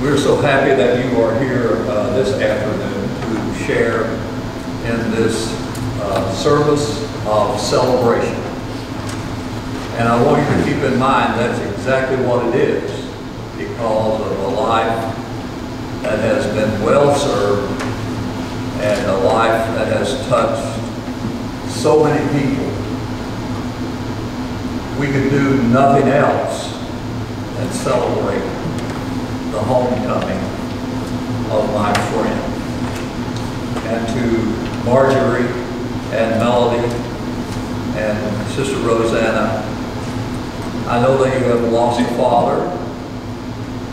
We're so happy that you are here this afternoon to share in this service of celebration. And I want you to keep in mind that's exactly what it is, because of a life that has been well served and a life that has touched so many people. We could do nothing else than celebrate the homecoming of my friend. And to Marjorie and Melody and Sister Rosanna, I know that you have lost a father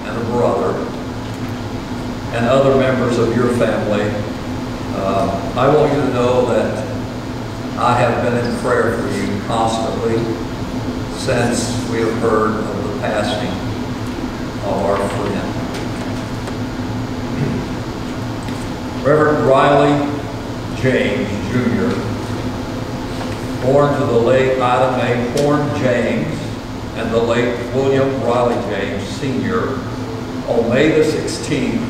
and a brother and other members of your family. I want you to know that I have been in prayer for you constantly since we have heard of the passing of our friend. Reverend Riley James, Jr., born to the late Ida Mae Horn James and the late William Riley James, Sr., on May the 16th,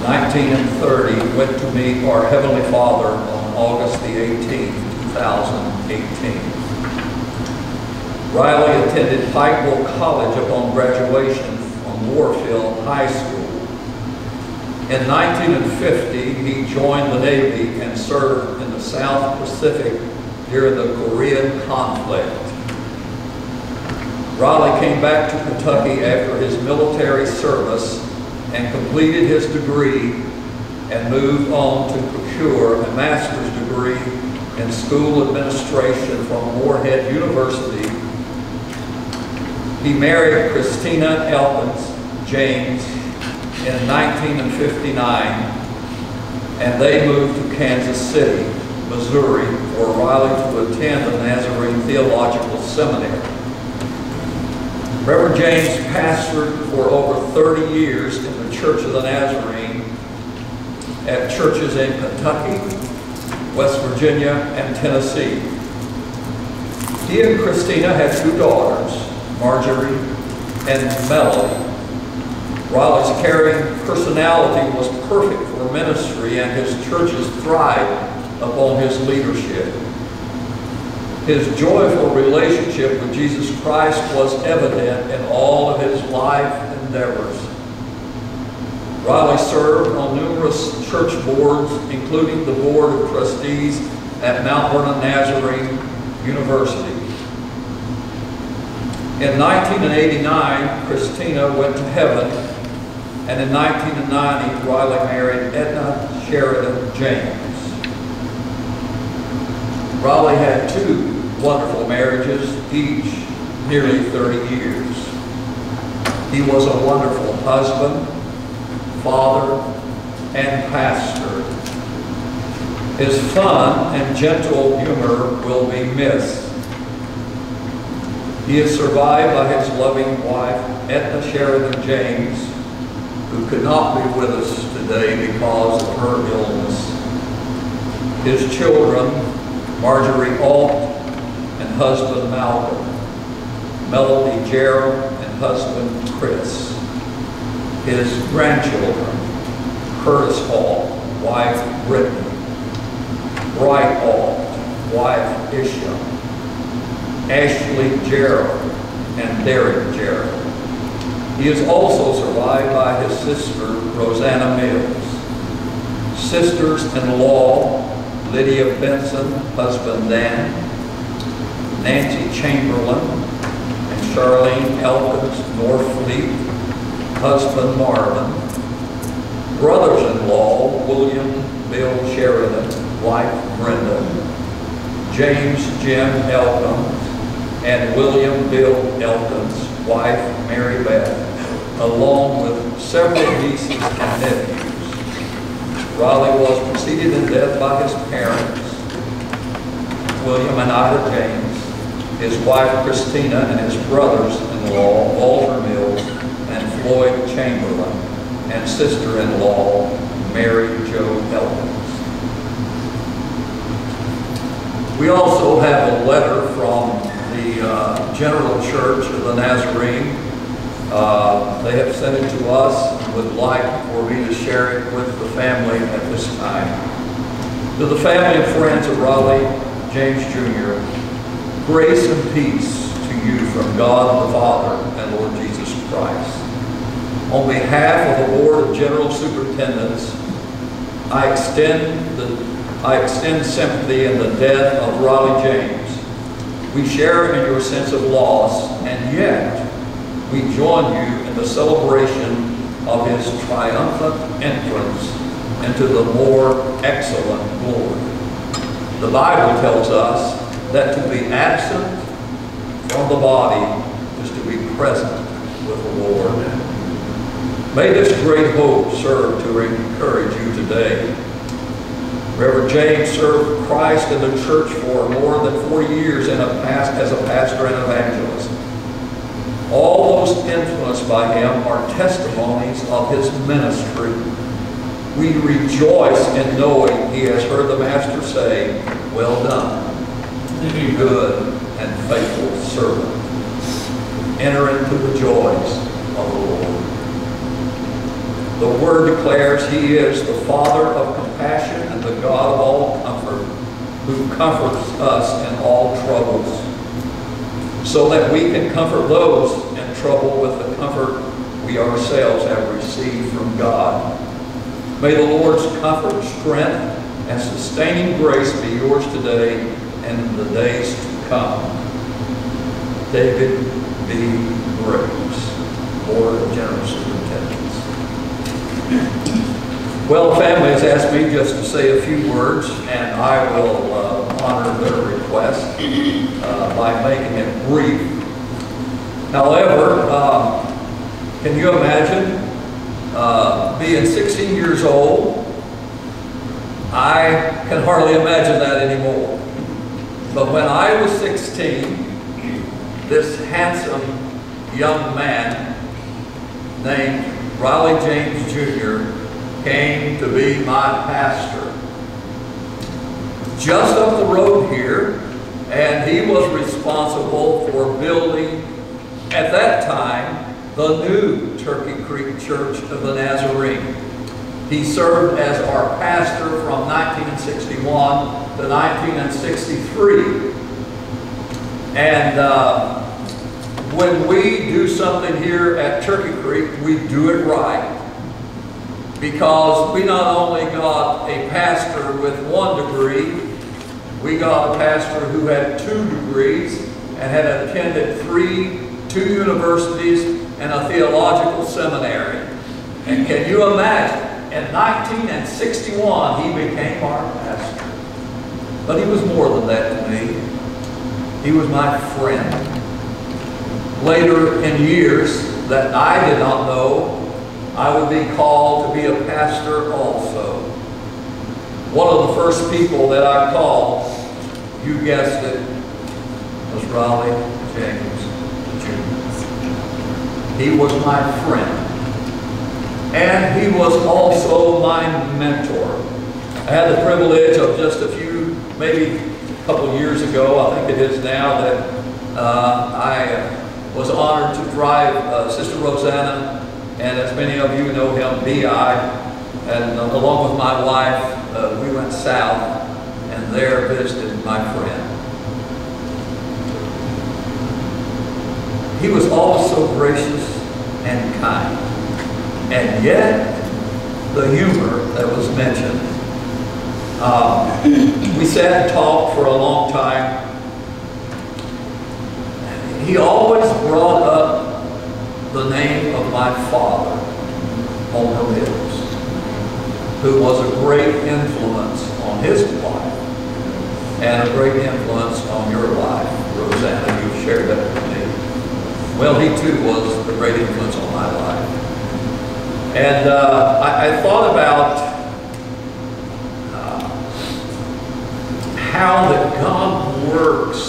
1930, went to meet our Heavenly Father on August the 18th, 2018. Riley attended Pikeville College upon graduation from Warfield High School. In 1950, he joined the Navy and served in the South Pacific during the Korean conflict. Riley came back to Kentucky after his military service and completed his degree and moved on to procure a master's degree in school administration from Morehead University. He married Christina Elkins James in 1959, and they moved to Kansas City, Missouri, for Riley to attend the Nazarene Theological Seminary. Reverend James pastored for over 30 years in the Church of the Nazarene at churches in Kentucky, West Virginia, and Tennessee. He and Christina had two daughters, Marjorie and Melody. Riley's caring personality was perfect for ministry, and his churches thrived upon his leadership. His joyful relationship with Jesus Christ was evident in all of his life endeavors. Riley served on numerous church boards, including the Board of Trustees at Mount Vernon Nazarene University. In 1989, Christina went to heaven, and in 1990, Riley married Edna Sheridan James. Riley had two wonderful marriages, each nearly 30 years. He was a wonderful husband, father, and pastor. His fun and gentle humor will be missed. He is survived by his loving wife, Edna Sheridan James, who could not be with us today because of her illness. His children, Marjorie Alt and husband Malcolm, Melody Gerald and husband Chris. His grandchildren, Curtis Alt, wife Brittany, Bright Alt, wife Isha, Ashley Gerald and Derek Gerald. He is also survived by his sister, Rosanna Mills. Sisters-in-law, Lydia Benson, husband Dan, Nancy Chamberlain, and Charlene Elkins Norfleet, husband Marvin. Brothers-in-law, William Bill Sheridan, wife Brenda, James Jim Elkins, and William Bill Elkins, wife Mary Beth, along with several nieces and nephews. Riley was preceded in death by his parents, William and Ida James, his wife Christina, and his brothers-in-law, Walter Mills and Floyd Chamberlain, and sister-in-law, Mary Jo Elkins. We also have a letter from the General Church of the Nazarene They have sent it to us and would like for me to share it with the family at this time. To the family and friends of Raleigh James Jr., grace and peace to you from God the Father and Lord Jesus Christ. On behalf of the Board of General Superintendents, I extend sympathy in the death of Raleigh James. We share in your sense of loss, and yet we join you in the celebration of his triumphant entrance into the more excellent glory. The Bible tells us that to be absent from the body is to be present with the Lord. May this great hope serve to encourage you today. Reverend James served Christ in the church for more than 40 years as a pastor and evangelist. All those influenced by him are testimonies of his ministry. We rejoice in knowing he has heard the Master say, "Well done, good and faithful servant. Enter into the joys of the Lord." The Word declares he is the Father of compassion and the God of all comfort, who comforts us in all troubles, so that we can comfort those in trouble with the comfort we ourselves have received from God. May the Lord's comfort, strength, and sustaining grace be yours today and in the days to come. David B. Graves, Board of General Superintendents. Well, the family has asked me just to say a few words, and I will honor their request by making it brief. However, can you imagine being 16 years old? I can hardly imagine that anymore. But when I was 16, this handsome young man named Raleigh James Jr. came to be my pastor. Just up the road here, and he was responsible for building, at that time, the new Turkey Creek Church of the Nazarene. He served as our pastor from 1961 to 1963. And when we do something here at Turkey Creek, we do it right. Because we not only got a pastor with 1 degree, we got a pastor who had 2 degrees and had attended 2 universities and a theological seminary. And can you imagine, in 1961, he became our pastor. But he was more than that to me. He was my friend. Later in years that I did not know, I would be called to be a pastor also. One of the first people that I called, you guessed it, was Raleigh James Jr. He was my friend. And he was also my mentor. I had the privilege of just a few, maybe a couple years ago, I think it is now, that I was honored to drive Sister Rosanna, and as many of you know him, B.I., and along with my wife, we went south and there visited my friend. He was always so gracious and kind. And yet, the humor that was mentioned, we sat and talked for a long time. He always brought up the name of my father, Homer Mills, who was a great influence on his life and a great influence on your life, Rosanna. You've shared that with me. Well, he too was a great influence on my life. And I thought about how that God works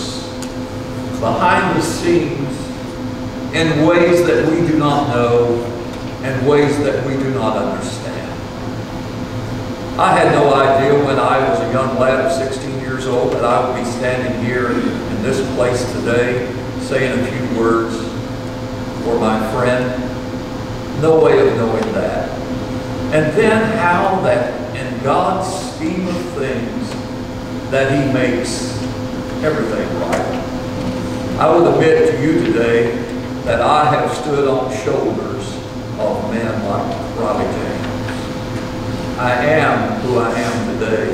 behind the scenes in ways that we do not know and ways that we do not understand. I had no idea when I was a young lad of 16 years old that I would be standing here in this place today saying a few words. or my friend. No way of knowing that. And then how that in God's scheme of things that He makes everything right. I would admit to you today that I have stood on shoulders of men like Riley James. I am who I am today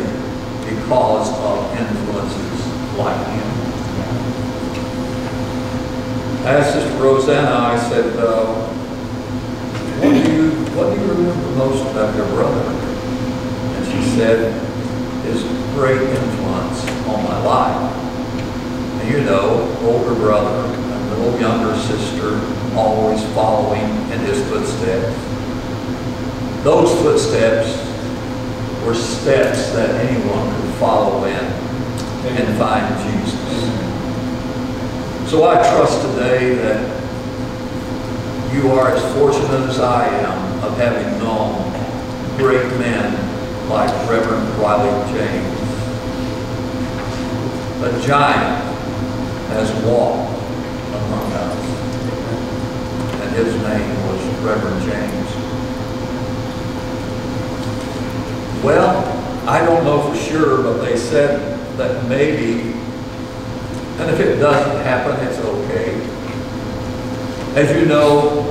because of influences like him. I asked Sister Rosanna, I said, what do you remember most about your brother? And she said, his great influence on my life. And you know, older brother and little younger sister always following in his footsteps. Those footsteps were steps that anyone could follow in and find Jesus. So I trust today that you are as fortunate as I am of having known great men like Reverend Riley James. A giant has walked among us, and his name was Reverend James. Well, I don't know for sure, but they said that maybe, and if it doesn't happen, it's okay. As you know,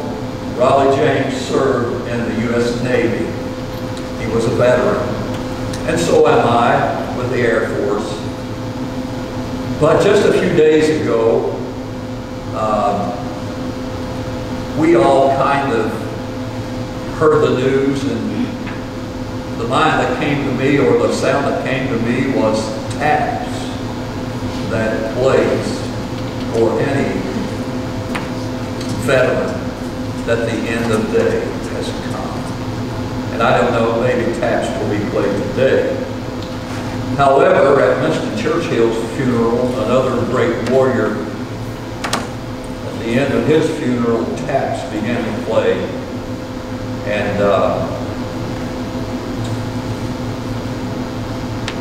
Riley James served in the U.S. Navy. He was a veteran, and so am I with the Air Force. But just a few days ago, we all kind of heard the news, and the line that came to me, or the sound that came to me, was taps that plays for any veteran that the end of day has come. And I don't know, maybe taps will be played today. However, at Mr. Churchill's funeral, another great warrior, at the end of his funeral, taps began to play. And a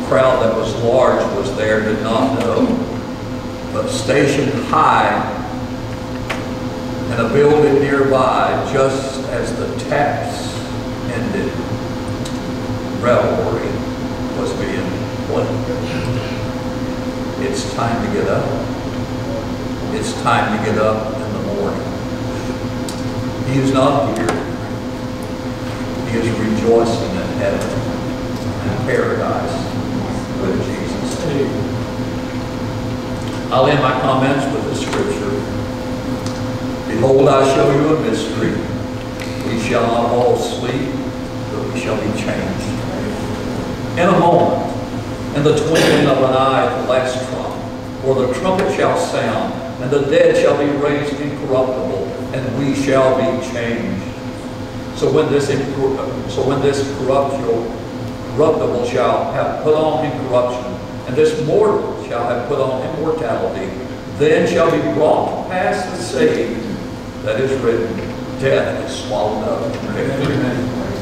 crowd that was large was there, did not know. But stationed high in a building nearby, just as the taps ended, revelry was being played. It's time to get up. It's time to get up in the morning. He is not here. He is rejoicing in heaven and paradise with Jesus. I'll end my comments with the scripture. Behold, I show you a mystery. We shall not all sleep, but we shall be changed. In a moment, in the twinkling of an eye at the last trump, for the trumpet shall sound, and the dead shall be raised incorruptible, and we shall be changed. So when this corruptible shall have put on incorruption, and this mortal shall have put on immortality, then shall be brought to pass the saying that is written, death is swallowed up in victory.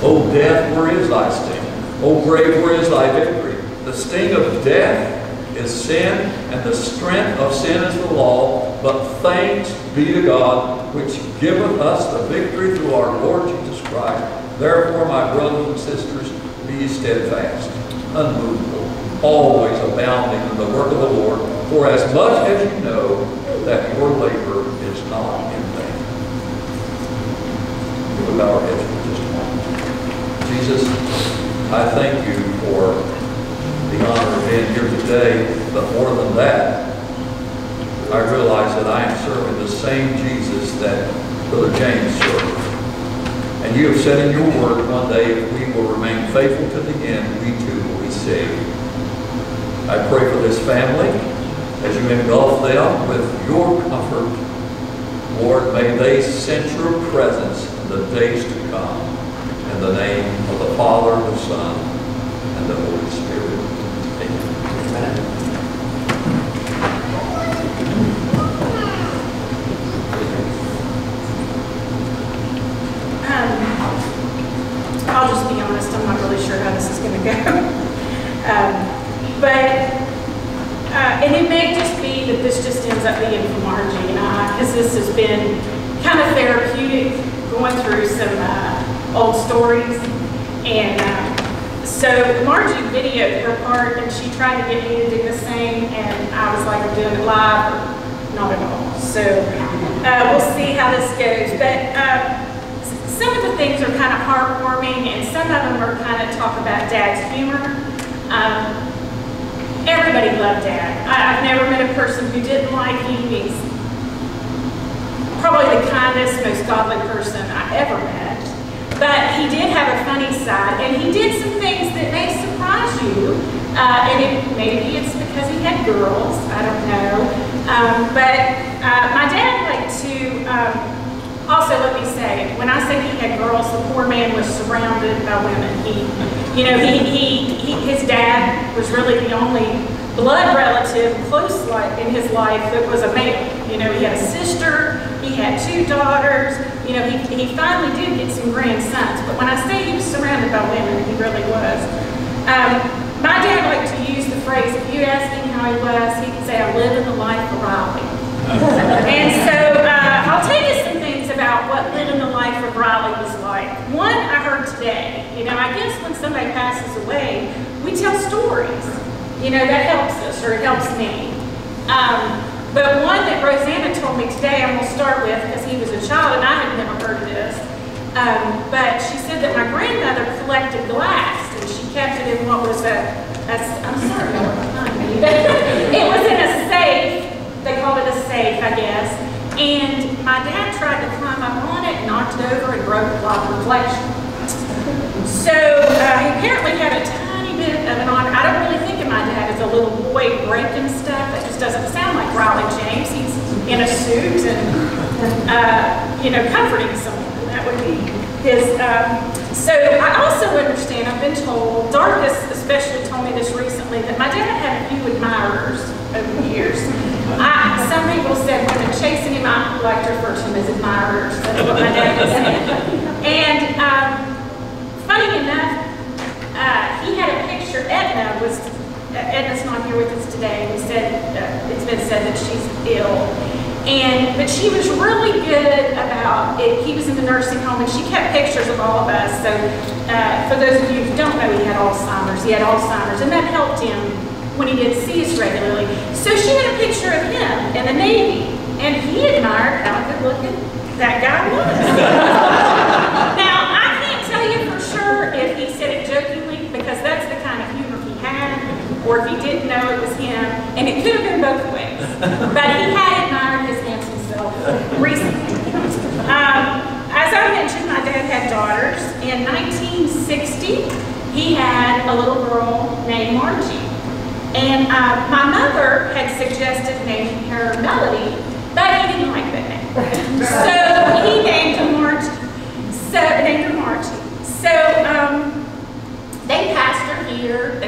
O death, where is thy sting? O grave, where is thy victory? The sting of death is sin, and the strength of sin is the law. But thanks be to God, which giveth us the victory through our Lord Jesus Christ. Therefore, my brothers and sisters, be steadfast, unmovable, always abounding in the work of the Lord, for as much as you know that your labor is not in vain. We will bow our heads for just a moment. Jesus, I thank you for the honor of being here today, but more than that, I realize that I am serving the same Jesus that Brother James served. And you have said in your word, one day, if we will remain faithful to the end, we too will be saved. I pray for this family as you engulf them with your comfort. Lord, may they sense your presence in the days to come. In the name of the Father, the Son, and the Holy Spirit. Amen. I'll just be honest, I'm not really sure how this is going to go. And it may just be that this just ends up being from RG and I, because this has been kind of therapeutic, going through some old stories. And so Margie videoed her part, and she tried to get me to do the same, and I was like, I'm doing it live, or not at all. So we'll see how this goes. But some of the things are kind of heartwarming, and some of them are kind of talk about Dad's humor. Everybody loved Dad. I've never met a person who didn't like him. He's probably the kindest, most godly person I ever met. But he did have a funny side, and he did some things that may surprise you. And maybe it's because he had girls, I don't know. But my dad liked to, also let me say, when I say he had girls, the poor man was surrounded by women. His dad was really the only blood relative close in his life that was a male. He had a sister, he had 2 daughters, he finally did get some grandsons, but when I say he was surrounded by women, he really was. My dad liked to use the phrase, if you ask him how he was, he'd say, I live in the life of Riley. And so I'll tell you some things about what living the life of Riley was like. One, I heard today. I guess when somebody passes away, we tell stories. That helps us, or it helps me. But one that Rosanna told me today, I'm going to start with, because he was a child and I had never heard of this. But she said that my grandmother collected glass, and she kept it in what was I'm sorry, y'all behind me, but it was in a safe. They called it a safe, I guess. And my dad tried to climb up on it, knocked it over, and broke the lock reflection. So he apparently had a tiny bit of an honor. I don't really think of my dad as a little boy breaking stuff. That just doesn't sound like Riley James. He's in a suit and, comforting someone. That would be his. So I also understand, I've been told, Darkus especially told me this recently, that my dad had a few admirers over the years. Some people said women chasing him, I like to refer to him as admirers. That's what my dad was saying. And funny enough, he had a picture. Edna's not here with us today. We said it's been said that she's ill, but she was really good about it. He was in the nursing home, and she kept pictures of all of us. So for those of you who don't know, he had Alzheimer's. And that helped him when he didn't see us regularly. So she had a picture of him in the Navy, and he admired how good looking that guy was. Now, I can't tell you for sure if he said it jokingly, because that's the kind of humor he had, or if he didn't know it was him, and it could have been both ways. But he had admired his handsome self recently. As I mentioned, my dad had daughters. In 1960, he had a little girl named Margie. And my mother had suggested naming her Melody, but he didn't like that name. So he named her Margie. So they pastored here.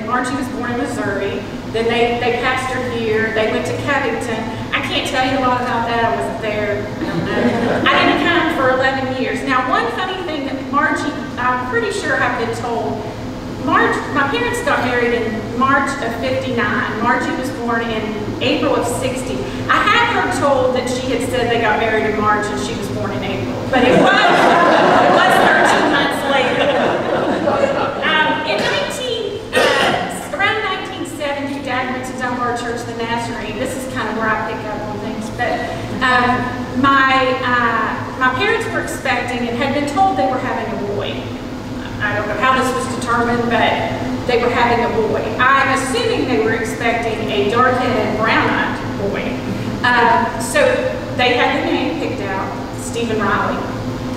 Margie was born in Missouri. Then they pastored here. They went to Covington. I can't tell you a lot about that. I wasn't there. I don't know. I didn't come for 11 years. Now, one funny thing that Margie, I'm pretty sure I've been told, my parents got married in March of '59. Margie was born in April of '60. I have heard told that she had said they got married in March and she was born in April, but it was 13 months later. Around 1970, Dad went to Dunbar Church, the Nazarene. This is kind of where I pick up on things, but my parents were expecting and had been told they were having a boy. I don't know how this was determined, but they were having a boy. I'm assuming they were expecting a dark-headed, brown-eyed boy. So they had the name picked out, Stephen Riley.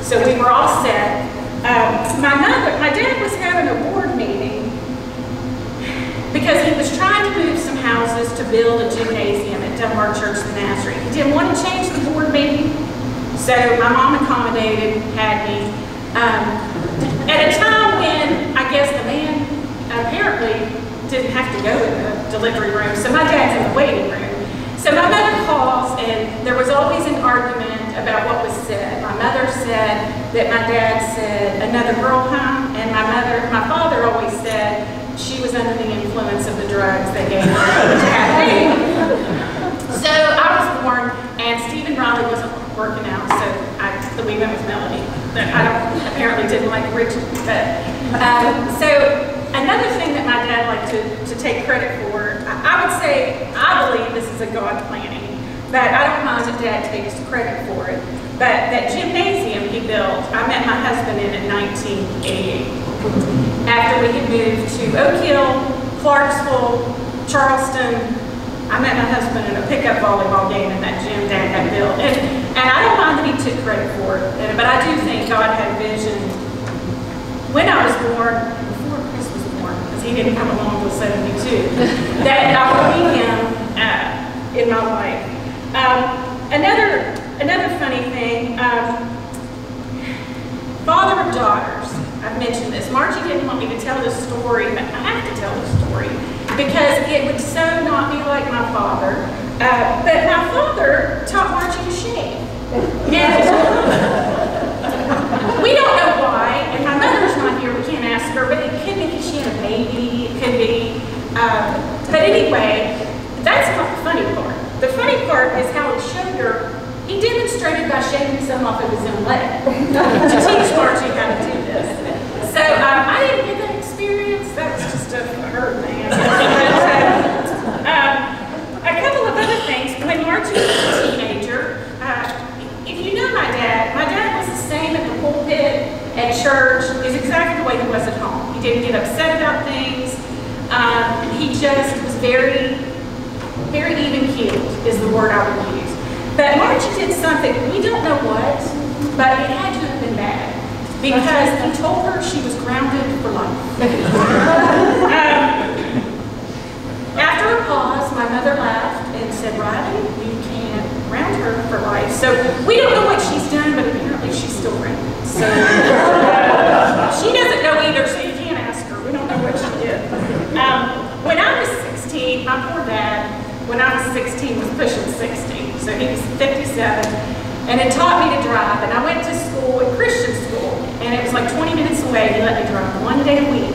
So we were all set. My dad was having a board meeting because he was trying to move some houses to build a gymnasium at Dunbar Church, the Nazarene. He didn't want to change the board meeting, so my mom accommodated, had me. At a time when, I guess, the man apparently didn't have to go in the delivery room, so my dad's in the waiting room. So my mother calls, and there was always an argument about what was said. My mother said that my dad said, another girl, huh? And my father always said she was under the influence of the drugs they gave her to have baby. So I was born, and Stephen Riley was working out, so we went with Melody. Apparently didn't like Richard. But, so another thing that my dad liked to take credit for, I would say, I believe this is a God planning, but I don't mind that Dad takes credit for it. But that gymnasium he built, I met my husband in 1988. After we had moved to Oak Hill, Clarksville, Charleston, I met my husband in a pickup volleyball game in that gym Dad had built. And I don't mind that he took credit for it, but I do think God had vision when I was born, before Chris was born, because he didn't come along until 72, that I would meet him in my life. Another funny thing, father of daughters. I've mentioned this. Margie didn't want me to tell this story, but I have to tell this story because it would so not be like my father. But my father taught Margie to shave. And we don't know why, and my mother's not here, we can't ask her, but it could be because she had a baby, it could be. But anyway, that's not the funny part. The funny part is how he showed her. He demonstrated by shaving some off of his own leg to teach Margie how to do this. So I didn't get that experience. That was just a her thing. A couple of other things. When Margie was a teenager, if you know my dad was the same at the pulpit, at church, is exactly the way he was at home. He didn't get upset about things. He just was very, very even-keeled is the word I would use. But Margie did something, we don't know what, but it had to have been bad. Because he told her she was grounded for life. After a pause, my mother laughed and said, Riley, you can't ground her for life. So we don't know what she's done, but apparently she's still grounded. So she doesn't know either, so you can't ask her. We don't know what she did. When I was 16, my poor dad, when I was 16, was pushing 60. So he was 57, and had taught me to drive. And I went to school, at Christian school, and it was like 20 minutes away. He let me drive one day a week.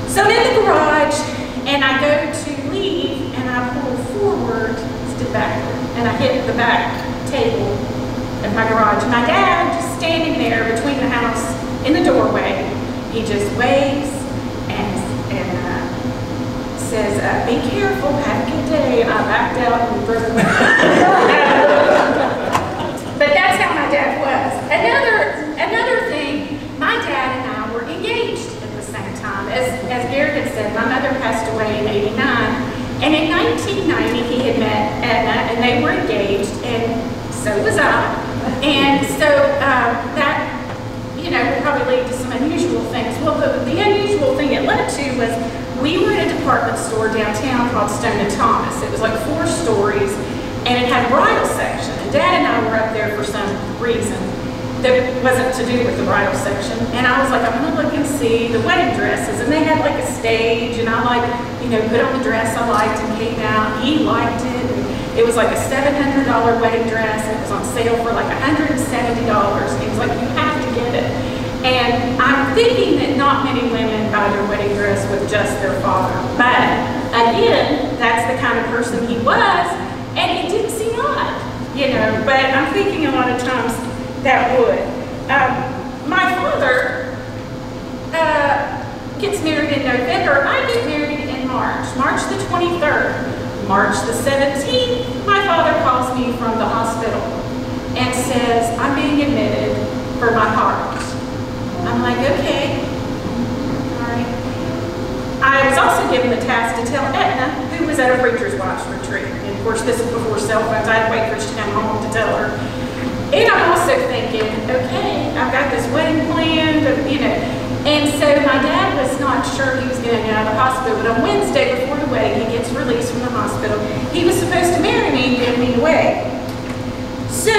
So I'm in the garage, and I go to leave, and I pull forward, step backward, and I hit the back table of my garage. My dad, just standing there between the house in the doorway, he just waves and says, be careful, have a good day. And I backed out and drove away. But that's how my dad was. Another thing, my dad and I were engaged at the same time. As Gary had said, my mother passed away in '89. And in 1990, he had met Edna, and they were engaged, and so was I. And so that, would probably lead to some unusual things. Well, the unusual thing it led to was we were in a department store downtown called Stone & Thomas. It was like 4 stories, and it had a bridal section. And Dad and I were up there for some reason that wasn't to do with the bridal section. And I was like, I'm going to look and see the wedding dresses. And they had like a stage, and I put on the dress I liked and came out. He liked it. And it was like a $700 wedding dress. It was on sale for like $170. He was like, you have to get it. And I'm thinking that not many women buy their wedding dress with just their father. But again, that's the kind of person he was, and it didn't seem odd, But I'm thinking a lot of times that would. My father gets married in November. I get married in March the 23rd. March the 17th, my father calls me from the hospital and says, I'm being admitted for my heart. I'm like, okay, all right. I was also given the task to tell Edna, who was at a preacher's wife's retreat. And of course, this is before cell phones. I had to wait for her to come home to tell her. And I'm also thinking, okay, I've got this wedding planned, And so my dad was not sure he was going to get out of the hospital. But on Wednesday before the wedding, he gets released from the hospital. He was supposed to marry me and give me away. So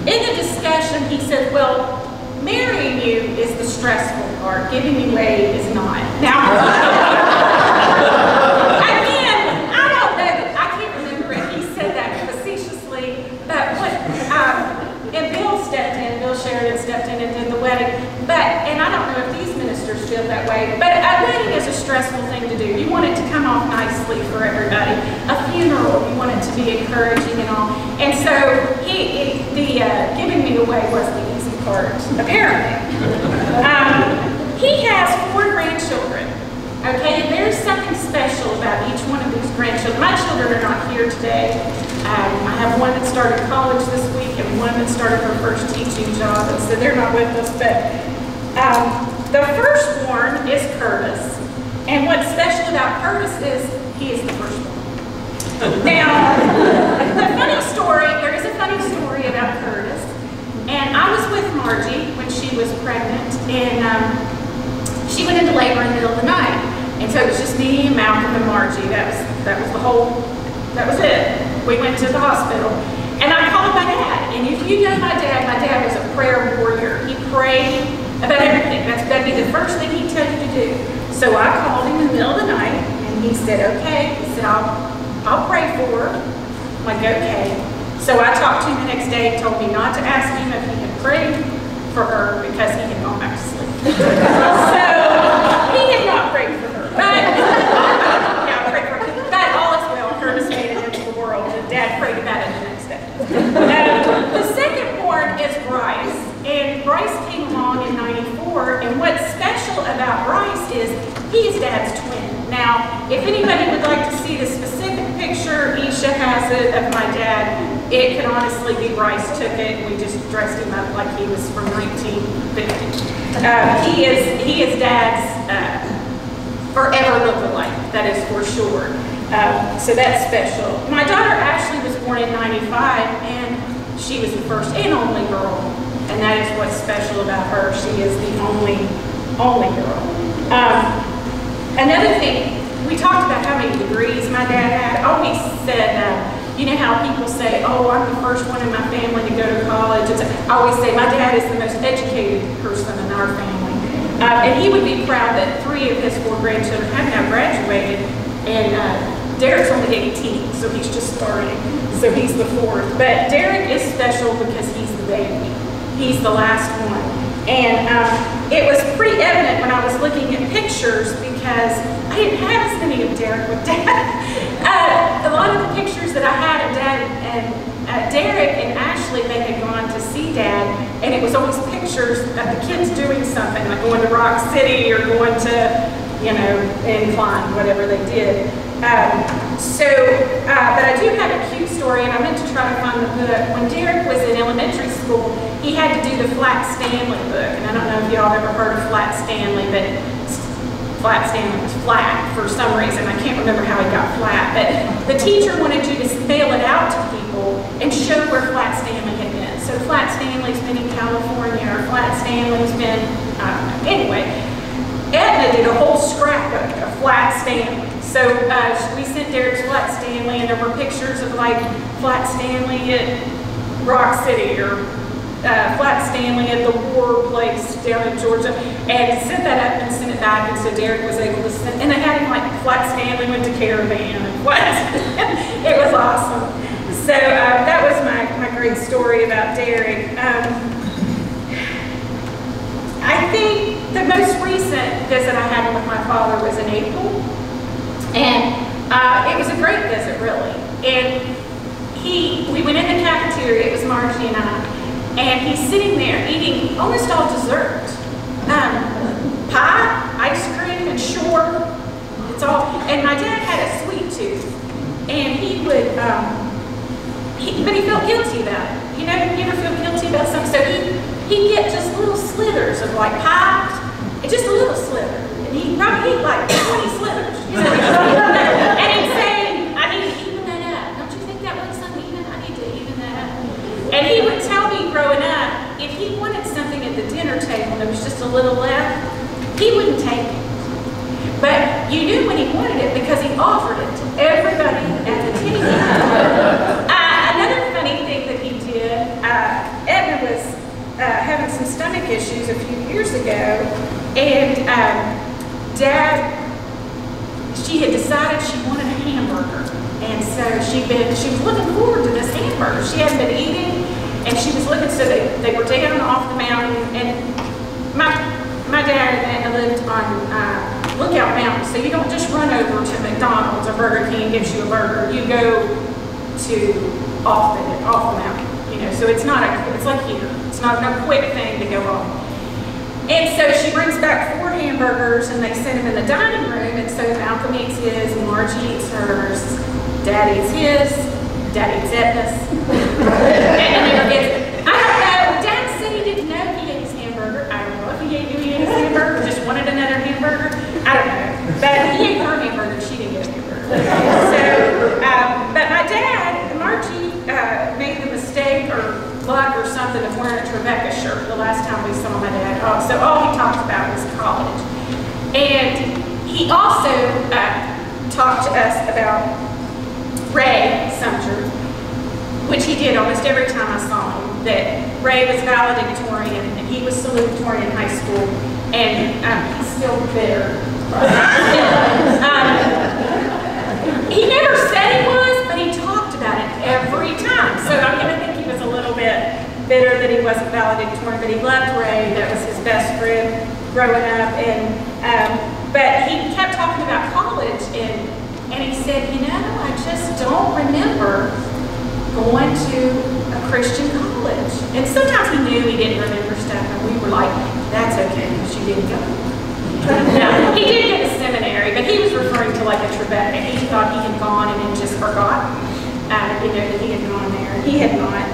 in the discussion, he said, well, marrying you is the stressful part. Giving me away is not. Now, again, I don't know. I can't remember if he said that facetiously, but and Bill stepped in. Bill Sheridan stepped in and did the wedding. And I don't know if these ministers feel that way, but a wedding is a stressful thing to do. You want it to come off nicely for everybody. A funeral, you want it to be encouraging and all. And so he giving me away was the easy part, apparently. He has 4 grandchildren, okay, and there's something special about each one of these grandchildren. My children are not here today. I have one that started college this week and one that started her first teaching job, and so they're not with us, but the firstborn is Curtis, and what's special about Curtis is he is the firstborn. Now, there is a funny story about Curtis, and I was with Margie when she was pregnant, and she went into labor in the middle of the night, and so it was just me and Malcolm and Margie. That was it. We went to the hospital, and I called my dad, and if you know my dad was a prayer warrior. He prayed about everything. That'd be the first thing he'd tell you to do. So I called him in the middle of the night, and he said, okay. He said, I'll pray for her. I'm like, okay. So I talked to him the next day, told me not to ask him if he had prayed for her because he had gone back to sleep. So he had not prayed for her. But, yeah, I prayed for her. But all is well. Curtis made it into the world, and Dad prayed about it the next day. The second born is Bryce, and Bryce came along in '94, and what's special about Bryce is he's Dad's twin. Now, if anybody would like to see the specific picture, Isha has it, of my dad. It could honestly be Bryce took it, and we just dressed him up like he was from 1950. He is Dad's forever look-alike, that is for sure. So that's special. My daughter Ashley was born in '95, and she was the first and only girl, and that is what's special about her. She is the only girl. Another thing, we talked about how many degrees my dad had. I always said, you know how people say, oh, I'm the first one in my family to go to college. I always say my dad is the most educated person in our family. And he would be proud that 3 of his 4 grandchildren have now graduated, and Derek's only 18, so he's just starting. So he's the 4th. But Derek is special because he's the baby. He's the last one. And it was pretty evident when I was looking at pictures because I didn't have as many of Derek with Dad. A lot of the pictures that I had of Dad and Derek and Ashley, they had gone to see Dad, and it was always pictures of the kids doing something, like going to Rock City or going to, you know, Incline, whatever they did. But I do have a cute story, and I meant to try to find the book. When Derek was in elementary school, he had to do the Flat Stanley book, and I don't know if y'all have ever heard of Flat Stanley, but Flat Stanley was flat for some reason. I can't remember how he got flat, but the teacher wanted you to spell it out to people and show where Flat Stanley had been. So Flat Stanley's been in California, or Flat Stanley's been, I don't know. Anyway, Edna did a whole scrapbook of Flat Stanley. So we sent Derek's Flat Stanley, and there were pictures of like Flat Stanley at Rock City, or Flat Stanley at the War Place down in Georgia, and sent that up and sent it back, and so Derek was able to send, and they had him like Flat Stanley went to Caravan, and what? It was awesome. So that was my great story about Derek. I think the most recent visit I had with my father was in April. And it was a great visit, really. And we went in the cafeteria, it was Margie and I, and he's sitting there eating almost all dessert. Pie, ice cream, and short. It's all, and my dad had a sweet tooth, and he would, but he felt guilty about it. You know, you ever feel guilty about something? So he'd get just little slithers of like pie, just a little slither. He probably eat like 20 slithers. You know? And he'd say, I need to even that up. Don't you think that looks uneven? I need to even that up. And he would tell me growing up, if he wanted something at the dinner table and there was just a little left, he wouldn't take it. But you knew when he wanted it because he offered it to everybody at the table. Another funny thing that he did, Edna was having some stomach issues a few years ago, and Dad, she had decided she wanted a hamburger, and so she was looking forward to this hamburger. She hadn't been eating, and she was looking. So they were down off the mountain, and my dad and Edna lived on Lookout Mountain. So you don't just run over to McDonald's or Burger King gives you a burger. You go to off the mountain. You so it's not it's like here. It's not a quick thing to go on. And so she brings back 4 hamburgers, and they set them in the dining room, and so Malcolm eats his, and Margie eats hers, Dad eats his, Dad eats Edna's, and never gets it. I don't know, Dad said he didn't know he ate his hamburger. I don't know if he knew he ate his hamburger, or just wanted another hamburger. I don't know, but he ate her hamburger, she didn't get a hamburger. So, but my dad, Margie, made the mistake or luck or something of wearing a Trevecca shirt the last time we saw my dad. So all he talked about was college. And he also talked to us about Ray Sumter, which he did almost every time I saw him, that Ray was valedictorian and he was salutatorian in high school, and he's still bitter. He never said he was, but he talked about it every time. So I'm going to think he was a little bit bitter that he wasn't valedictorian, but he loved Ray. That was his best friend growing up. And but he kept talking about college, and he said, I just don't remember going to a Christian college. And sometimes he knew he didn't remember stuff, and we were like, that's okay, because you didn't go. No, he did go to seminary, but he was referring to like a Trevecca. He thought he had gone and had just forgotten, that he had gone there. He had not.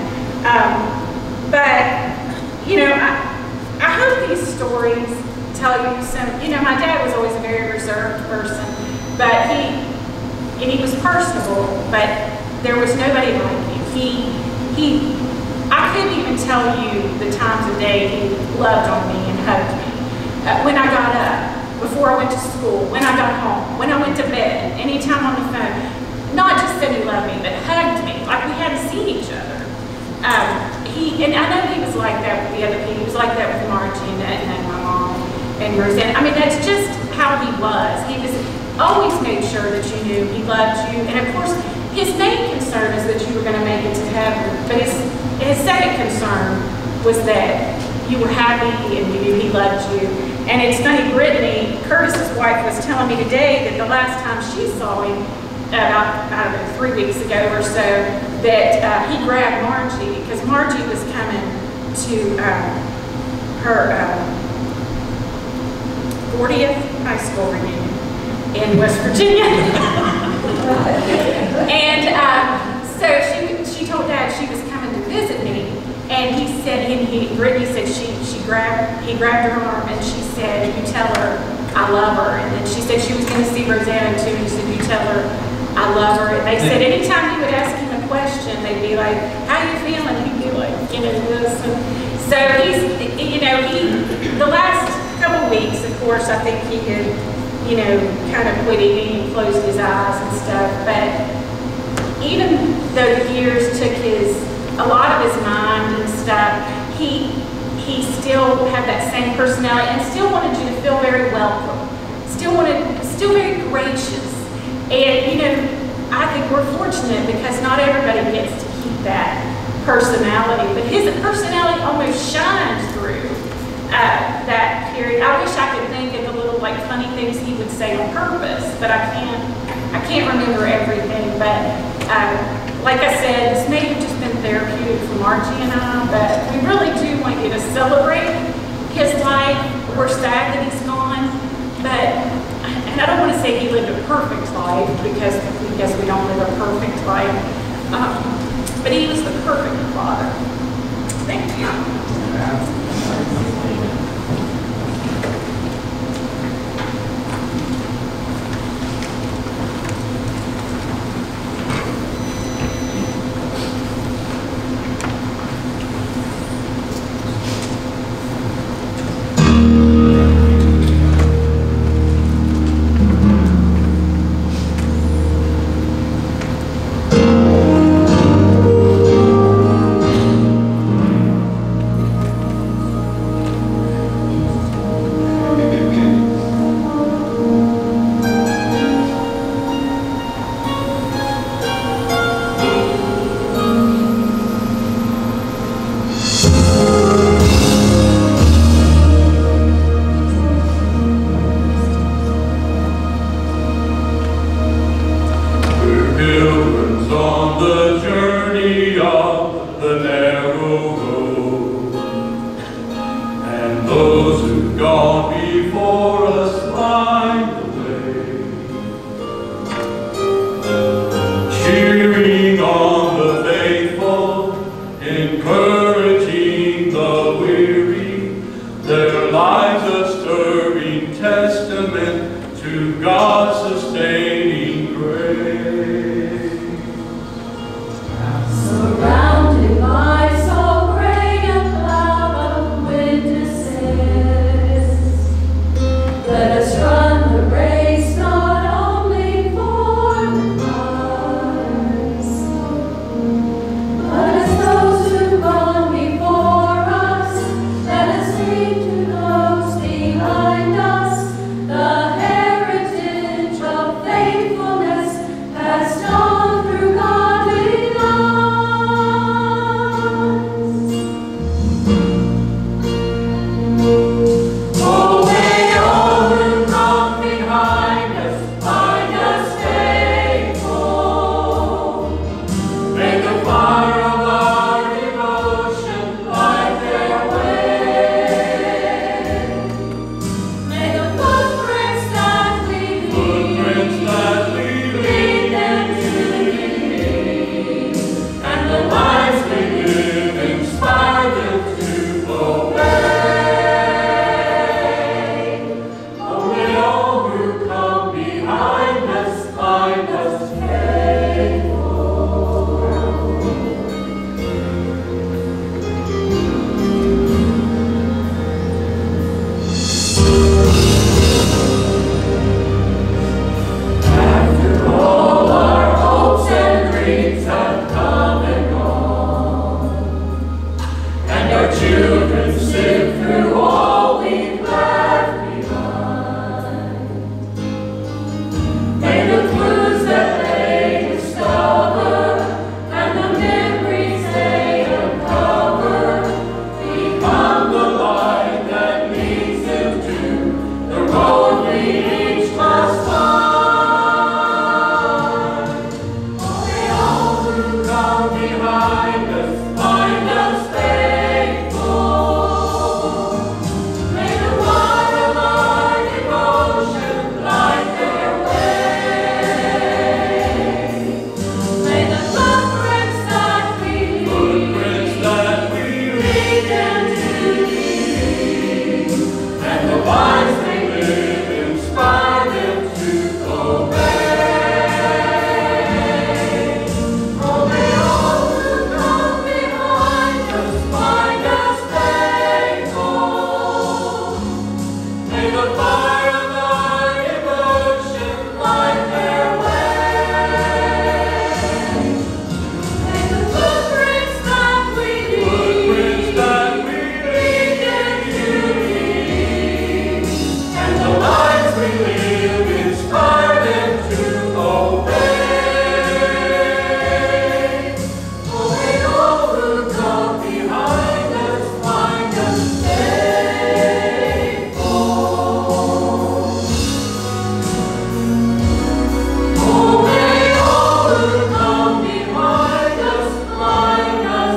But, I hope these stories tell you some, my dad was always a very reserved person, but he was personable, but there was nobody like him. I couldn't even tell you the times of day he loved on me and hugged me. When I got up, before I went to school, when I got home, when I went to bed, anytime on the phone, not just said he loved me, but hugged me, like we hadn't seen each other. And I know he was like that with the other people. He was like that with Margie and my mom and Roseanne. I mean, that's just how he was. He was always made sure that you knew he loved you. And of course, his main concern is that you were going to make it to heaven. But his second concern was that you were happy and you knew he loved you. And it's funny, Brittany, Curtis's wife, was telling me today that the last time she saw him, about, 3 weeks ago or so, that he grabbed Margie, because Margie was coming to her 40th high school reunion in West Virginia. And so she told Dad she was coming to visit me, and he said, Brittany said he grabbed her arm, and she said, you tell her I love her. And then she said she was going to see Rosanna too, and he said, you tell her I love her. And they said anytime he would ask him a question, they'd be like, how you feeling? He'd be like, this. And so the last couple weeks, of course, I think he had, kind of quit eating and closed his eyes and stuff. But even though the years took a lot of his mind and stuff, he still had that same personality and still wanted you to feel very welcome, still very gracious. And I think we're fortunate because not everybody gets to keep that personality, but his personality almost shines through that period. I wish I could think of the little funny things he would say on purpose, but I can't remember everything. But like I said, this may have just been therapeutic for Margie and I, but we really do want you to celebrate his life. We're sad that he's gone, and I don't want to say he lived a perfect life because we don't live a perfect life, but he was the perfect father. Thank you. gone before us, light the way. Cheering on the faithful, encouraging the weary, their lives a stirring testament to God's sustaining grace. Surrounded by so great a cloud of witnesses, let us run the race not only for the prize, but as those who've gone before us, let us lead to those behind us the heritage of faithfulness passed on through godly lives. Oh, may all who come behind us find us faithful. May the fire of our devotion light their way. May the footprints that we leave lead them to believe, and the lives we live inspire them to obey. Oh, may all who come behind us find us faithful. After all our hopes and dreams have come and gone, and our children sift through all we've left behind, may the clues that they discover and the memories they uncover become the light that leads them to the road we each must find. Oh, may all who come behind us find us faithful. May the fire of our devotion light their way. May the footprints that we leave lead them to believe, and the lives they live inspire them to obey. Oh, may all who come behind us find us faithful. May the fire of our devotion light their way. May the footprints that we leave lead them to believe, and the lives we live inspire them to obey. Oh, may all who come behind us find us faithful. Oh, may all who come behind us find us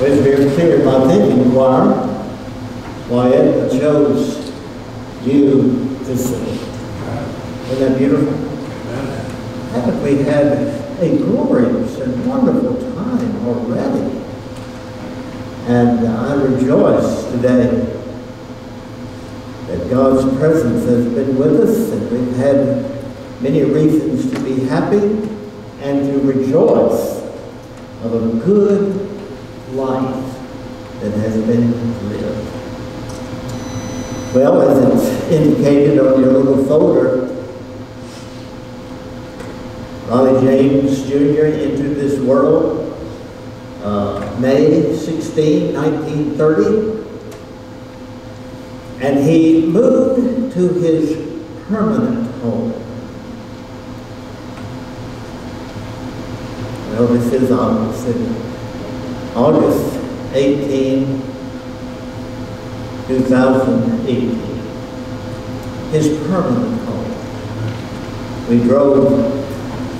It's very clear in my thinking, choir, why Edna chose you to sing. Isn't that beautiful? Haven't we had a glorious and wonderful time already? And I rejoice today that God's presence has been with us, and we've had many reasons to be happy and to rejoice of a good life that has been lived. Well, as it's indicated on your little folder, Raleigh James Jr. entered this world May 16, 1930, and he moved to his permanent home. Well, this is August 18, 2018. His permanent home. We drove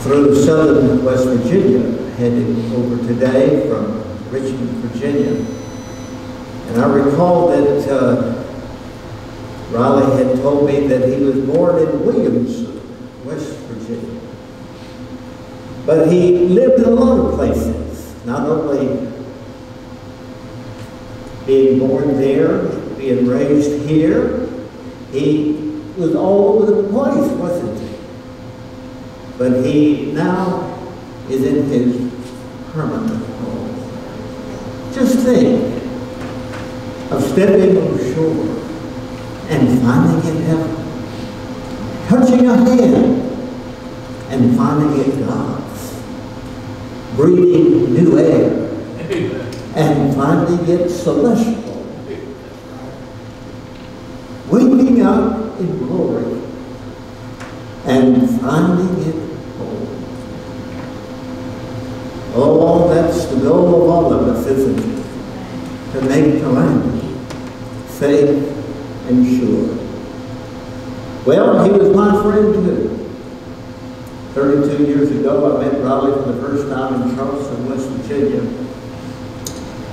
through southern West Virginia, heading over today from Richmond, Virginia. And I recall that Riley had told me that he was born in Williamson, West Virginia. But he lived in a lot of places, not only being born there, being raised here, he was all over the place, wasn't he? But he now is in his permanent home. Just think of stepping on shore and finding it heaven, touching a hand and finding it God's, breathing new air and finding it celestial, waking up in glory and finding it home. Oh, that's the goal of all of us, isn't it? To make the land safe and sure. Well, he was my friend too. 32 years ago, I met Raleigh for the first time in Charleston, West Virginia.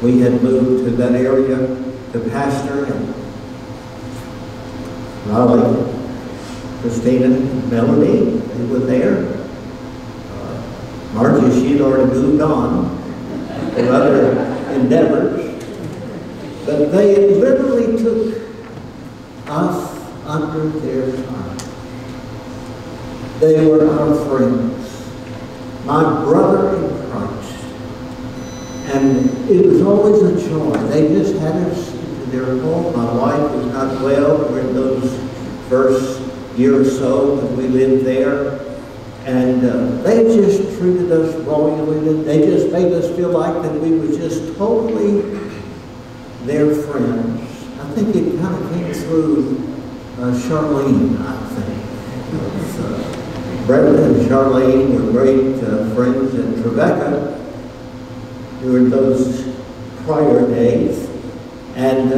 We had moved to that area to pastor, and Raleigh, Christina, Melanie, they were there. Margie, she'd already moved on to other endeavors. But they literally took us under their arms. They were our friends, my brother in Christ. And it was always a joy. They just had us into their home. My wife was not well during those first year or so that we lived there. And they just treated us royally. They just made us feel like that we were just totally their friends. I think it kind of came through Charlene, I think. Brenda and Charlene were great friends, and Rebecca during those prior days. And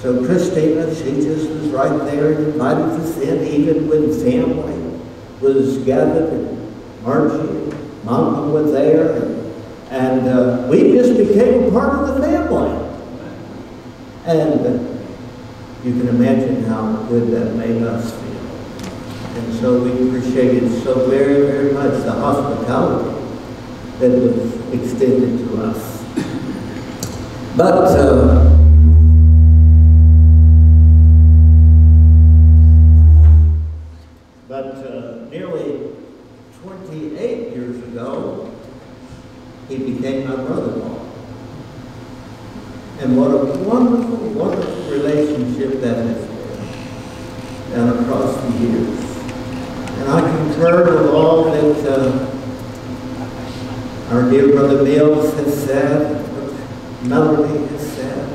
so Christina, she just was right there and invited us in, even when family was gathered, and Margie and Mama was there, and we just became a part of the family. And you can imagine how good that made us feel. And so we appreciated so very, very much the hospitality that was extended to us. But nearly 28 years ago, he became my brother-in-law. And what a wonderful, wonderful relationship that has been down across the years. And I concur with all that our dear brother Mills has said, what Melanie has said.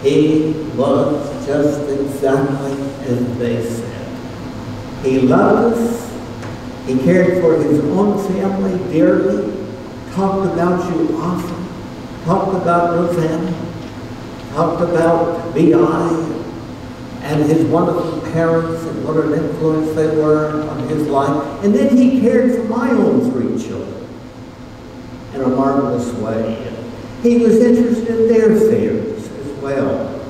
He was just exactly as they said. He loved us. He cared for his own family dearly. Talked about you often. Talked about Rosanna. Talked about B.I. and his wonderful parents and what an influence they were on his life. And then he cared for my own 3 children in a marvelous way. He was interested in their affairs as well.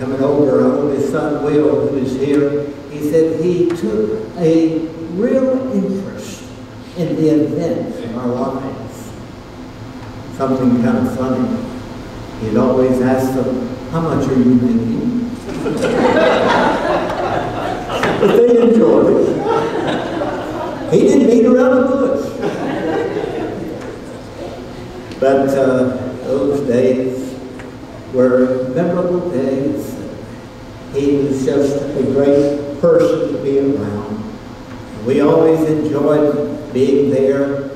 Coming over, our oldest son, Will, who is here, he said he took a real interest in the events in our lives. Something kind of funny. He'd always ask them, how much are you making? But they enjoyed it. He didn't beat around the bush. But those days were memorable days. He was just a great person to be around. We always enjoyed being there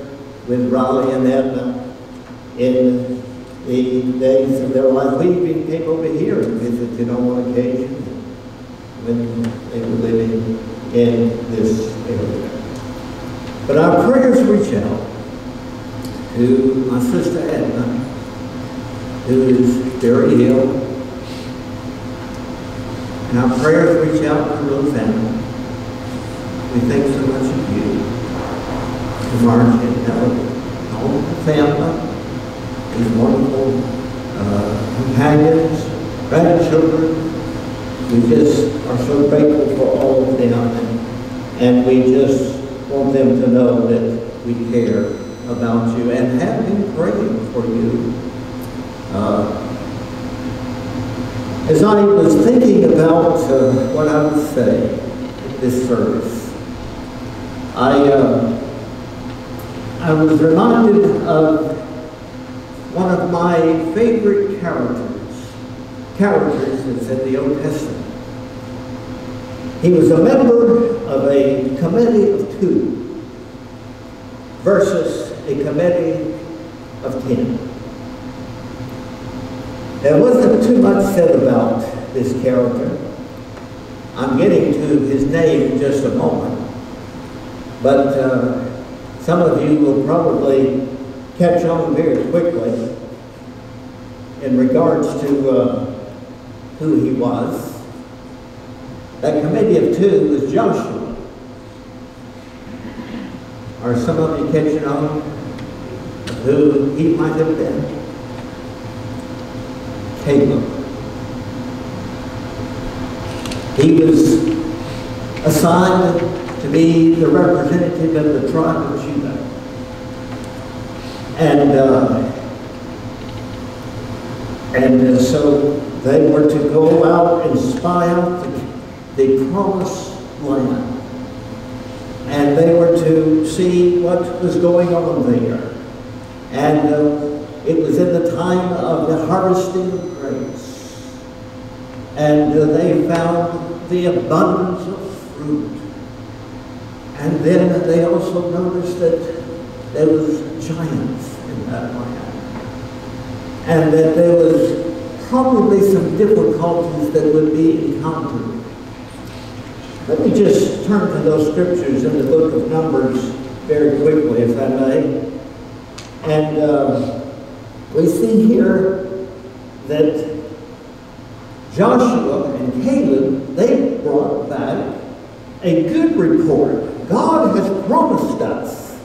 with Raleigh and Edna in the days of their life. We even came over here and visited on one occasion when they were living in this area. But our prayers reach out to my sister Edna, who is very ill. And our prayers reach out to Rosanna. We think so much of you, to Margie and Helen, and all the family, these wonderful companions, grandchildren. We just are so grateful for all of them, and we just want them to know that we care about you and have been praying for you. As I was thinking about what I would say at this service, I was reminded of one of my favorite characters that's in the Old Testament. He was a member of a committee of 2 versus a committee of 10. There wasn't too much said about this character. I'm getting to his name in just a moment. But some of you will probably catch on very quickly in regards to who he was. That committee of 2 was Joshua. Are some of you catching on who he might have been? Caleb. He was assigned to be the representative of the tribe of Judah. And so they were to go out and spy out the promised land. And they were to see what was going on there. And it was in the time of the harvesting of grapes. And they found the abundance of fruit. And then they also noticed that there was giants in that land. And that there was probably some difficulties that would be encountered. Let me just turn to those scriptures in the book of Numbers very quickly, if I may. And we see here that Joshua and Caleb, they brought back a good report. God has promised us.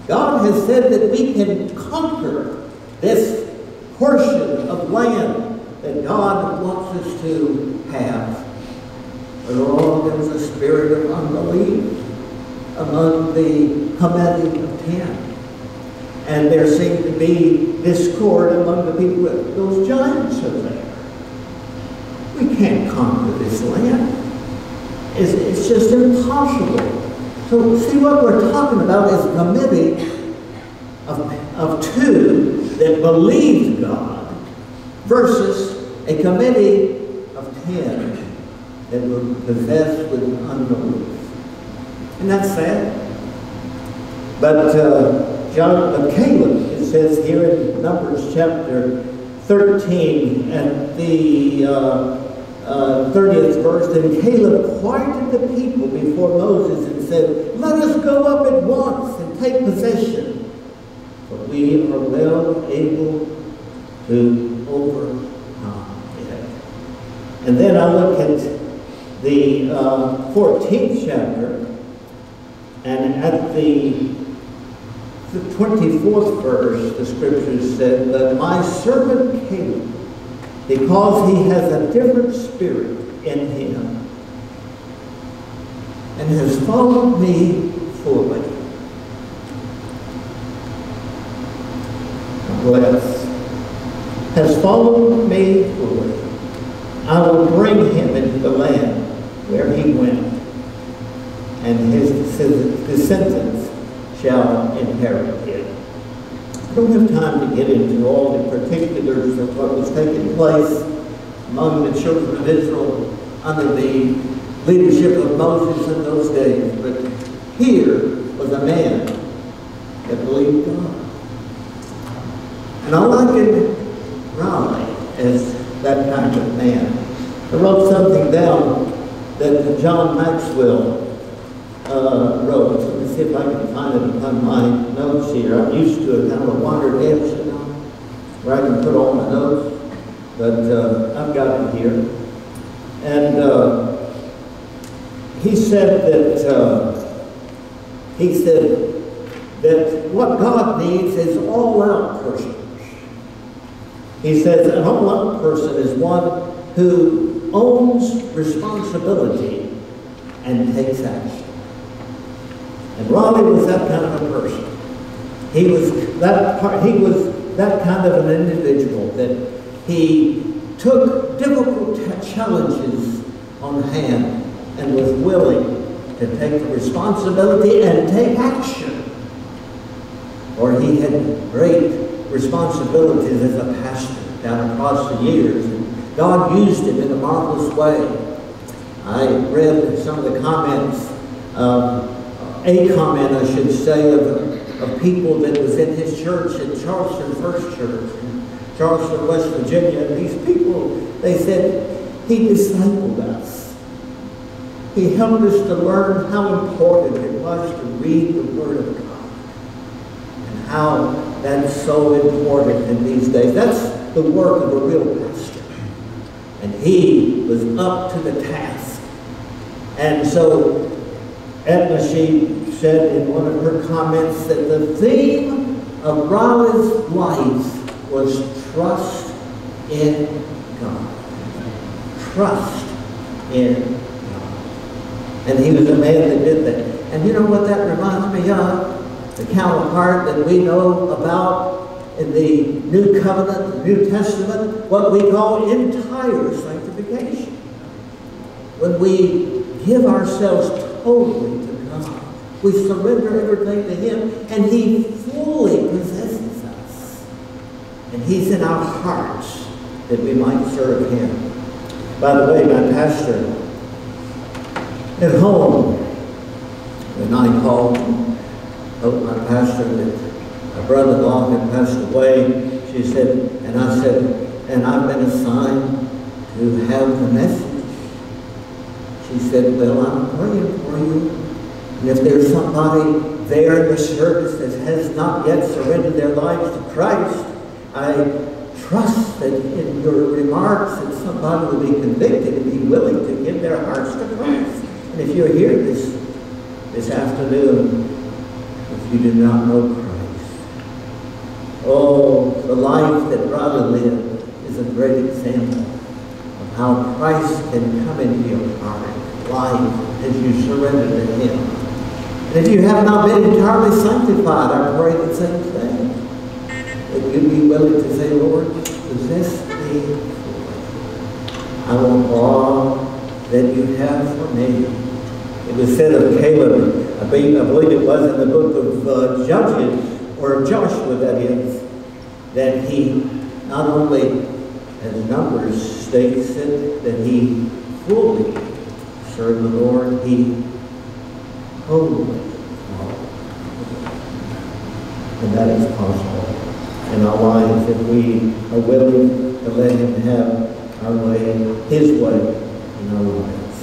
God has said that we can conquer this portion of land that God wants us to have. But oh, there was a spirit of unbelief among the committee of 10. And there seemed to be discord among the people. Those giants are there. We can't conquer this land. It's just impossible. So see, what we're talking about is a committee of 2 that believed God versus a committee of 10 that were possessed with unbelief. And that's sad. But Caleb, it says here in Numbers chapter 13 and the 30th verse, and Caleb quieted the people before Moses and said, "Let us go up at once and take possession, for we are well able to overcome it." And then I look at the 14th chapter, and at the 24th verse, the scriptures said that my servant Caleb, because he has a different spirit in him, and has followed me fully. Bless. Has followed me fully. I will bring him into the land where he went, and his descendants shall inherit it. I don't have time to get into all the particulars of what was taking place among the children of Israel under the leadership of Moses in those days. But here was a man that believed God. And I liken Raleigh as that kind of man. I wrote something down that John Maxwell wrote. Let me see if I can find it upon my notes here. I'm used to a kind of a water dance, you know, where I can put all my notes, but I've got it here. And he said that what God needs is all-out persons. He says an all-out person is one who owns responsibility and takes action. And Raleigh was that kind of a person. He was that kind of an individual that he took difficult challenges on hand and was willing to take the responsibility and take action. Or he had great responsibilities as a pastor down across the years. And God used him in a marvelous way. I read some of the comments, a comment I should say, of people that was in his church at Charleston First Church in Charleston, West Virginia. And these people, they said, he discipled us. He helped us to learn how important it was to read the Word of God. And how that's so important in these days. That's the work of a real pastor. And he was up to the task. And so Edna, she said in one of her comments that the theme of Raleigh's life was trust in God. Trust in God. And he was a man that did that. And you know what that reminds me of? The counterpart that we know about in the New Covenant, the New Testament, what we call entire sanctification. When we give ourselves totally to God, we surrender everything to Him, and He fully possesses us. And He's in our hearts that we might serve Him. By the way, my pastor at home, when I called my pastor that my brother-in-law had passed away, she said, and I said, and I've been assigned to have the message. She said, well, I'm praying for you. And if there's somebody there in the service that has not yet surrendered their lives to Christ, I trust that in your remarks that somebody will be convicted and be willing to give their hearts to Christ. And if you're here this afternoon, if you do not know Christ, oh, the life that Raleigh lived is a great example of how Christ can come into your heart, life, as you surrender to Him. And if you have not been entirely sanctified, I pray the same thing. That you'd be willing to say, Lord, possess me. I want all that you have for me. It was said of Caleb, I believe it was in the book of Judges, or Joshua that is, that he not only, as Numbers states it, that he fully served the Lord, he wholly followed. And that is possible in our lives if we are willing to let Him have our way, His way in our lives.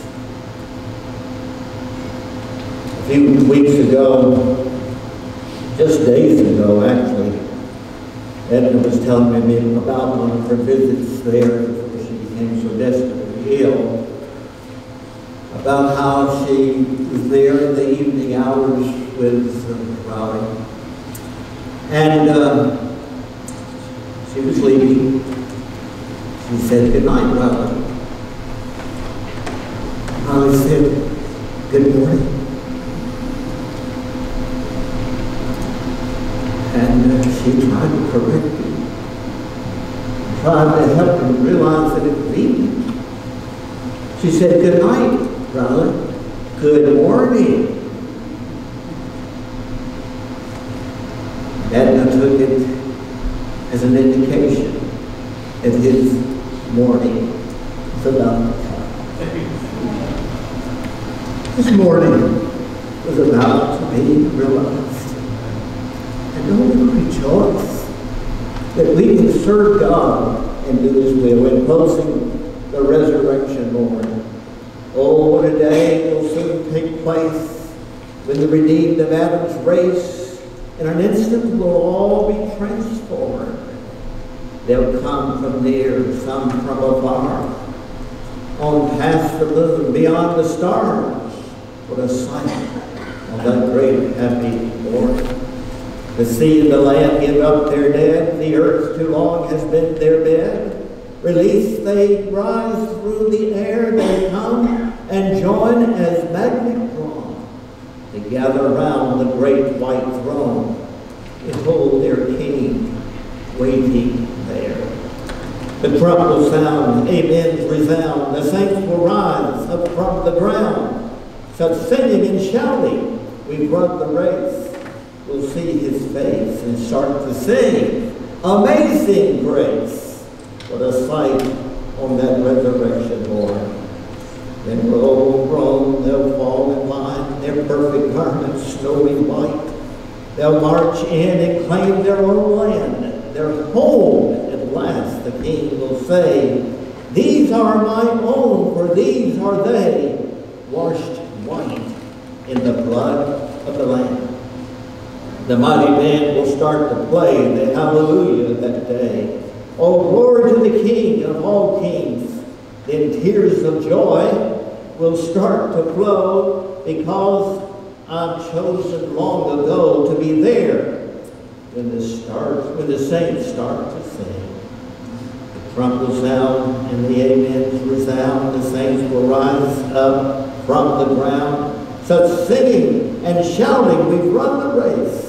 A few weeks ago, just days ago actually, Edna was telling me about one of her visits there before she became so desperately ill, about how she was there in the evening hours with Raleigh. And she was leaving. She said, good night, Raleigh. Raleigh said, good morning. And she tried to correct him, tried to help him realize that it was evening. She said, good night, Raleigh. Good morning. Edna took it as an indication that his morning is about to come. His morning was about to be realized. And don't we rejoice that we can serve God and do His will in closing the resurrection morning. Oh, what a day will soon take place when the redeemed of Adam's race in an instant will all be transformed. They'll come from near, some from afar, on past the moon, beyond the stars. What a sight on that great happy morning. The sea and the land give up their dead. The earth too long has been their bed. Released they rise through the air. They come and join as magnet drawn. They gather round the great white throne. Behold their King waiting there. The trump will sound, amens resound. The saints will rise up from the ground. Such singing and shouting, we've run the race. We'll see His face and start to sing, Amazing Grace. What a sight on that resurrection morning. Then roll, roll, they'll fall in line, their perfect garments snowy white. They'll march in and claim their own land, their home at last, the King will say, these are my own, for these are they, washed white in the blood of the Lamb. The mighty band will start to play the hallelujah that day. Oh, glory to the King of all kings. Then tears of joy will start to flow because I'm chosen long ago to be there when the saints start to sing. The trump will sound and the amens resound. The saints will rise up from the ground. Such singing and shouting, we've run the race.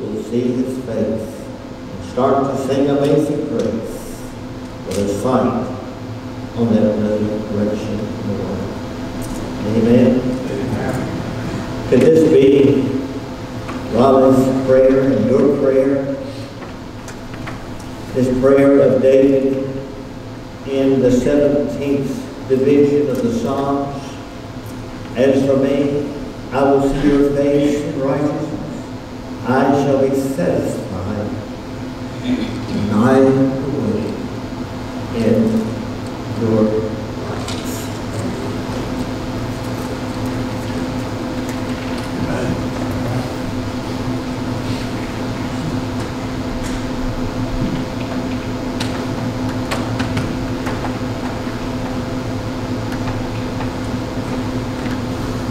We'll see His face and start to sing Amazing Grace. What a sight on that resurrection morning. Amen. Amen. Could this be Robin's prayer and your prayer? This prayer of David in the 17th division of the Psalms. As for me, I will see your face in righteousness. I shall be satisfied, and I will wait in your lights.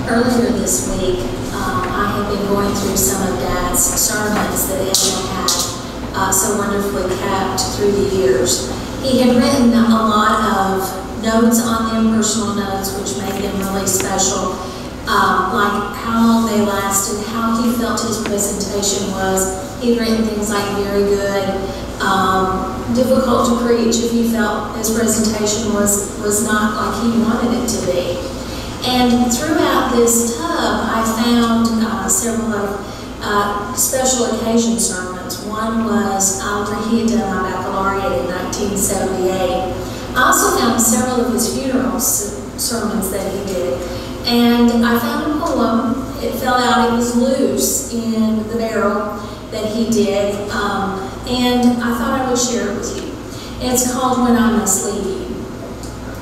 Earlier this week, I had been going through some of Dad's sermons that Daniel had so wonderfully kept through the years. He had written a lot of notes on them, personal notes, which made them really special, like how long they lasted, how he felt his presentation was. He'd written things like very good, difficult to preach if he felt his presentation was not like he wanted it to be. And throughout this tub, I found several of special occasion sermons. One was after he had done my baccalaureate in 1978. I also found several of his funeral sermons that he did. And I found a poem. It fell out. It was loose in the barrel that he did. And I thought I would share it with you. It's called When I Must Leave You.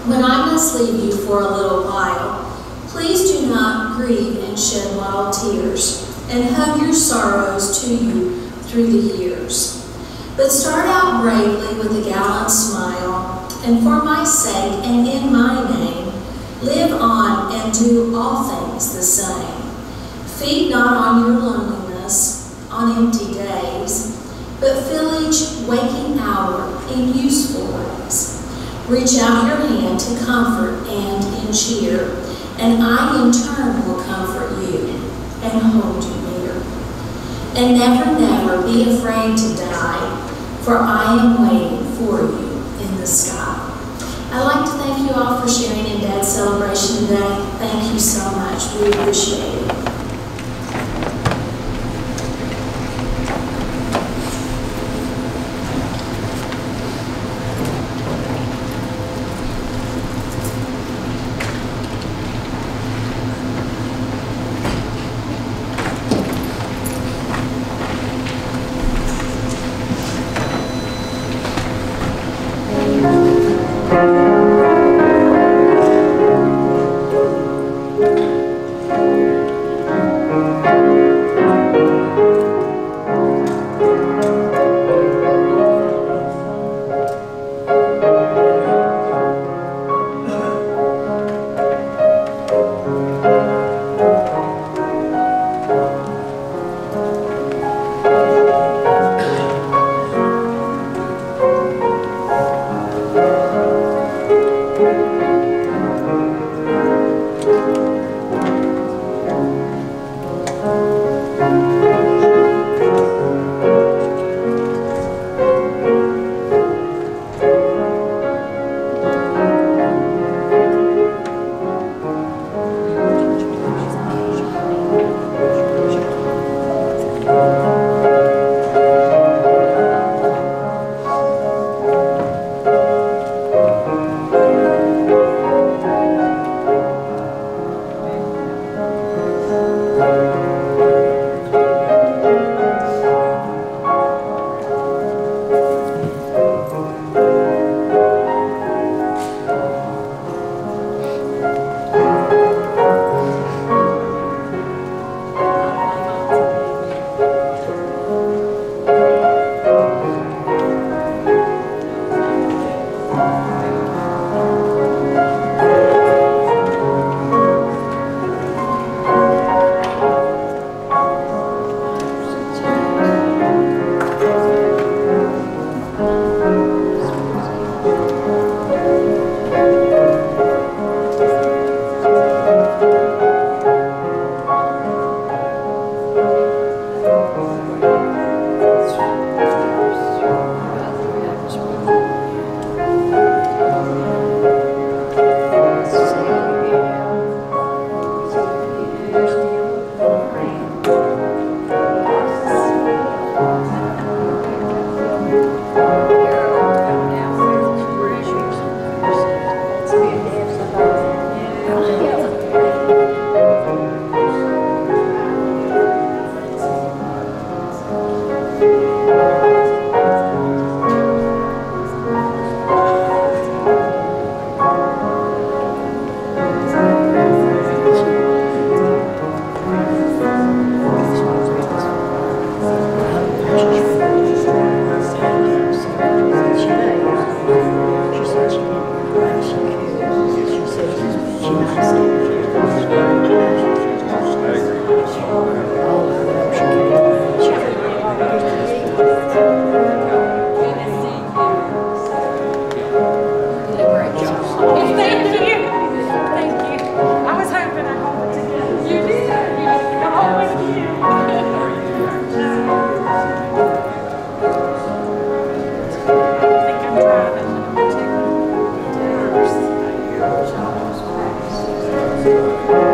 When I must leave you for a little while, please do not grieve and shed wild tears, and hug your sorrows to you through the years. But start out bravely with a gallant smile, and for my sake and in my name, live on and do all things the same. Feed not on your loneliness on empty days, but fill each waking hour in useful ways. Reach out your hand to comfort and in cheer, and I in turn will comfort you and hold you near. And never, never be afraid to die, for I am waiting for you in the sky. I'd like to thank you all for sharing in Dad's celebration today. Thank you so much. We appreciate it. Thank you.